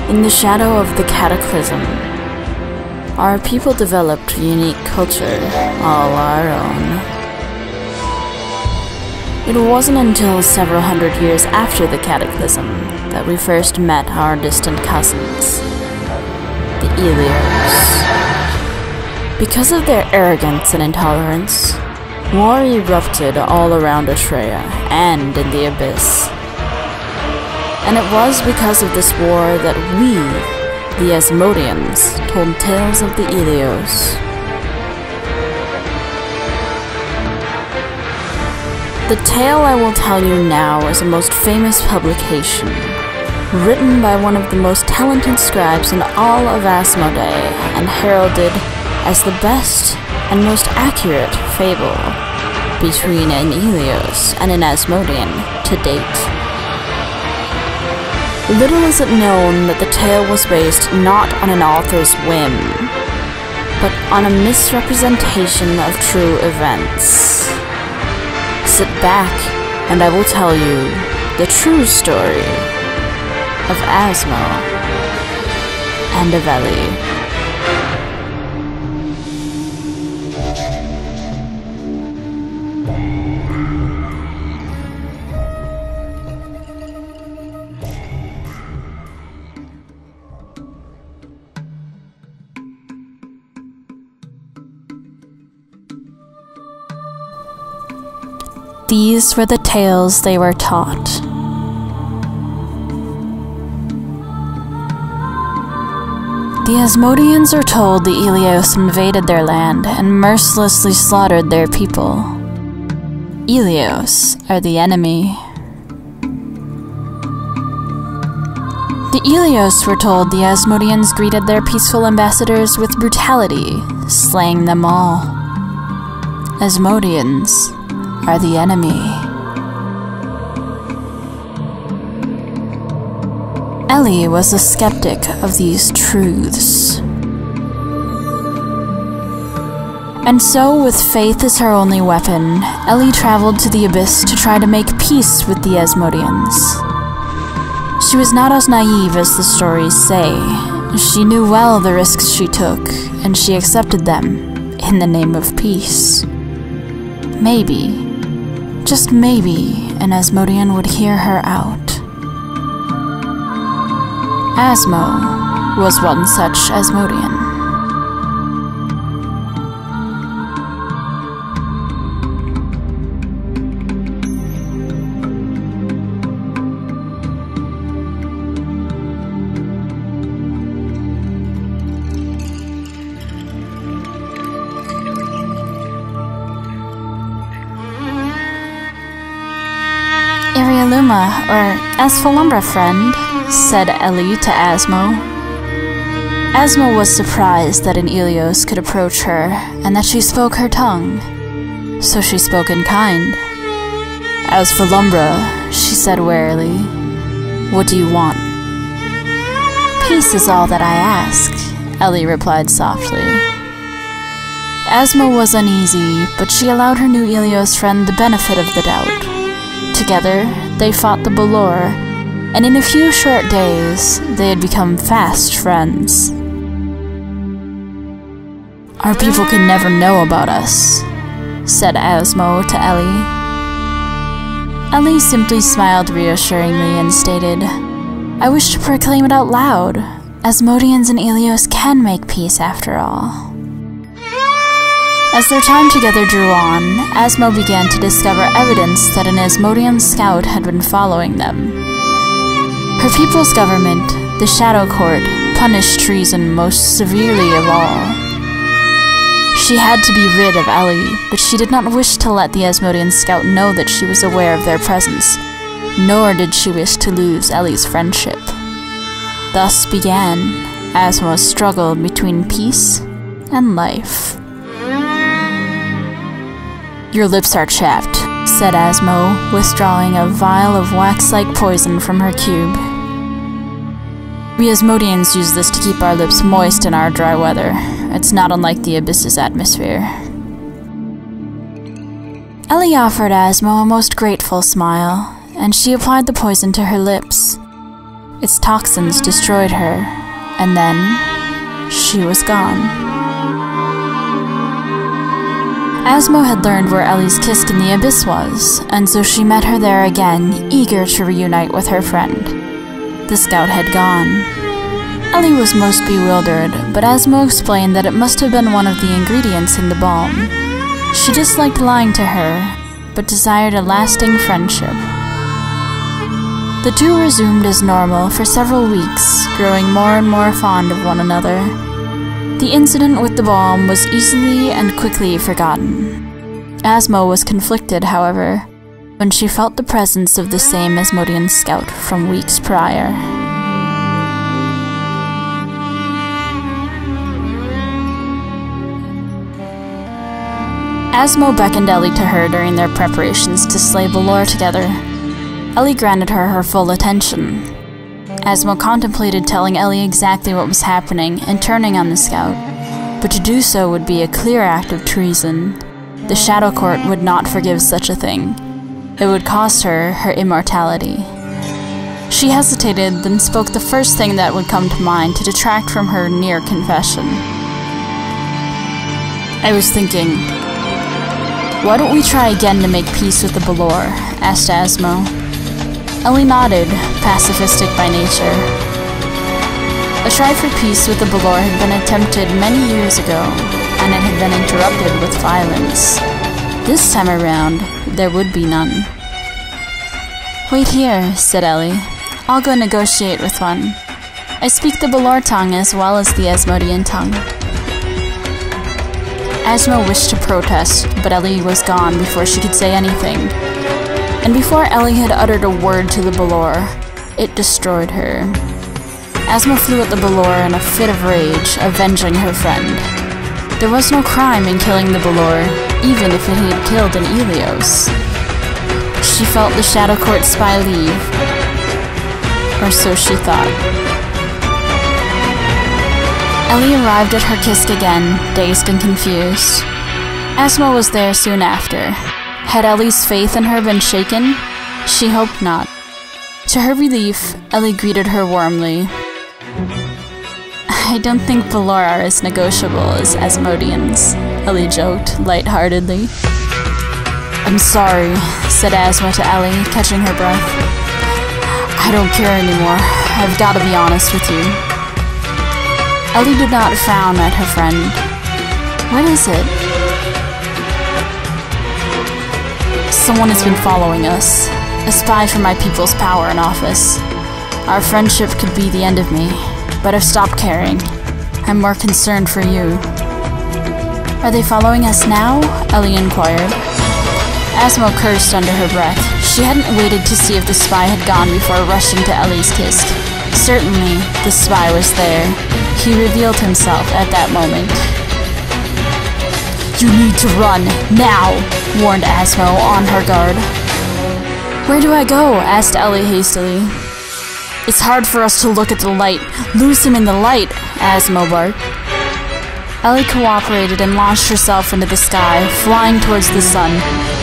In the shadow of the cataclysm, our people developed a unique culture all our own. It wasn't until several hundred years after the cataclysm that we first met our distant cousins, the Elios. Because of their arrogance and intolerance, war erupted all around Atreia and in the Abyss. And it was because of this war that we, the Asmodeans, told tales of the Elios. The tale I will tell you now is a most famous publication, written by one of the most talented scribes in all of Asmodee, and heralded as the best and most accurate fable between an Elios and an Asmodean to date. Little is it known that the tale was based not on an author's whim, but on a misrepresentation of true events. Sit back, and I will tell you the true story of Asmo and of Ellie. These were the tales they were taught. The Asmodeans are told the Elios invaded their land and mercilessly slaughtered their people. Elios are the enemy. The Elios were told the Asmodeans greeted their peaceful ambassadors with brutality, slaying them all. Asmodeans are the enemy. Ellie was a skeptic of these truths. And so, with faith as her only weapon, Ellie traveled to the Abyss to try to make peace with the Asmodeans. She was not as naive as the stories say. She knew well the risks she took, and she accepted them in the name of peace. Maybe, just maybe, an Asmodean would hear her out. Asmo was one such Asmodean. Or Asphalumbra, friend, said Ellie to Asmo. Asmo was surprised that an Elios could approach her, and that she spoke her tongue, so she spoke in kind. Asphalumbra, she said warily, what do you want? Peace is all that I ask, Ellie replied softly. Asmo was uneasy, but she allowed her new Elios friend the benefit of the doubt. Together, they fought the Bolor, and in a few short days, they had become fast friends. Our people can never know about us, said Asmo to Ellie. Ellie simply smiled reassuringly and stated, I wish to proclaim it out loud. Asmodeans and Elios can make peace after all. As their time together drew on, Asmo began to discover evidence that an Asmodean scout had been following them. Her people's government, the Shadow Court, punished treason most severely of all. She had to be rid of Ellie, but she did not wish to let the Asmodean scout know that she was aware of their presence, nor did she wish to lose Ellie's friendship. Thus began Asmo's struggle between peace and life. Your lips are chapped, said Asmo, withdrawing a vial of wax-like poison from her cube. We Asmodeans use this to keep our lips moist in our dry weather. It's not unlike the Abyss's atmosphere. Ellie offered Asmo a most grateful smile, and she applied the poison to her lips. Its toxins destroyed her, and then she was gone. Asmo had learned where Ellie's kisk in the abyss was, and so she met her there again, eager to reunite with her friend. The scout had gone. Ellie was most bewildered, but Asmo explained that it must have been one of the ingredients in the balm. She disliked lying to her, but desired a lasting friendship. The two resumed as normal for several weeks, growing more and more fond of one another. The incident with the balm was easily and quickly forgotten. Asmo was conflicted, however, when she felt the presence of the same Asmodean scout from weeks prior. Asmo beckoned Ellie to her during their preparations to slay Balor together. Ellie granted her her full attention. Asmo contemplated telling Ellie exactly what was happening and turning on the scout, but to do so would be a clear act of treason. The Shadow Court would not forgive such a thing. It would cost her her immortality. She hesitated, then spoke the first thing that would come to mind to detract from her near confession. "I was thinking, why don't we try again to make peace with the Balor?" asked Asmo. Ellie nodded, pacifistic by nature. A try for peace with the Balor had been attempted many years ago, and it had been interrupted with violence. This time around, there would be none. "Wait here," said Ellie. "I'll go negotiate with one. I speak the Balor tongue as well as the Asmodean tongue." Asmo wished to protest, but Ellie was gone before she could say anything. And before Ellie had uttered a word to the Balor, it destroyed her. Asmo flew at the Balor in a fit of rage, avenging her friend. There was no crime in killing the Balor, even if it had killed an Elios. She felt the Shadow Court spy leave, or so she thought. Ellie arrived at her kisk again, dazed and confused. Asmo was there soon after. Had Ellie's faith in her been shaken? She hoped not. To her relief, Ellie greeted her warmly. "I don't think Balor are as negotiable as Asmodeans," Ellie joked, lightheartedly. "I'm sorry," said Asmo to Ellie, catching her breath. "I don't care anymore. I've got to be honest with you." Ellie did not frown at her friend. "What is it?" "Someone has been following us. A spy from my people's power and office. Our friendship could be the end of me, but I've stopped caring. I'm more concerned for you." "Are they following us now?" Ellie inquired. Asmo cursed under her breath. She hadn't waited to see if the spy had gone before rushing to Ellie's kisk. Certainly, the spy was there. He revealed himself at that moment. "You need to run, now!" warned Asmo, on her guard. "Where do I go?" asked Ellie hastily. "It's hard for us to look at the light. Lose him in the light," Asmo barked. Ellie cooperated and launched herself into the sky, flying towards the sun.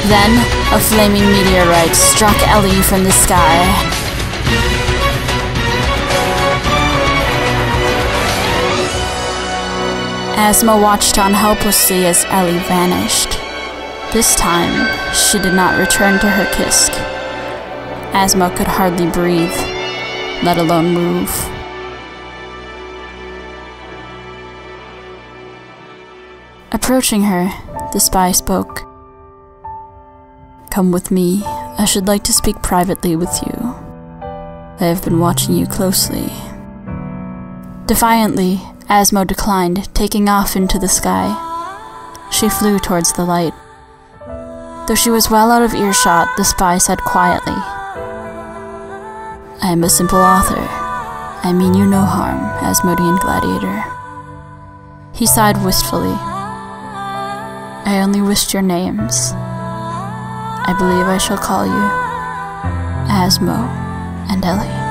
Then, a flaming meteorite struck Ellie from the sky. Asmo watched on helplessly as Ellie vanished. This time, she did not return to her kisk. Asmo could hardly breathe, let alone move. Approaching her, the spy spoke. "Come with me. I should like to speak privately with you. I have been watching you closely." Defiantly, Asmo declined, taking off into the sky. She flew towards the light. Though she was well out of earshot, the spy said quietly, "I am a simple author. I mean you no harm, Asmodean gladiator." He sighed wistfully. "I only wished your names. I believe I shall call you Asmo and Ellie."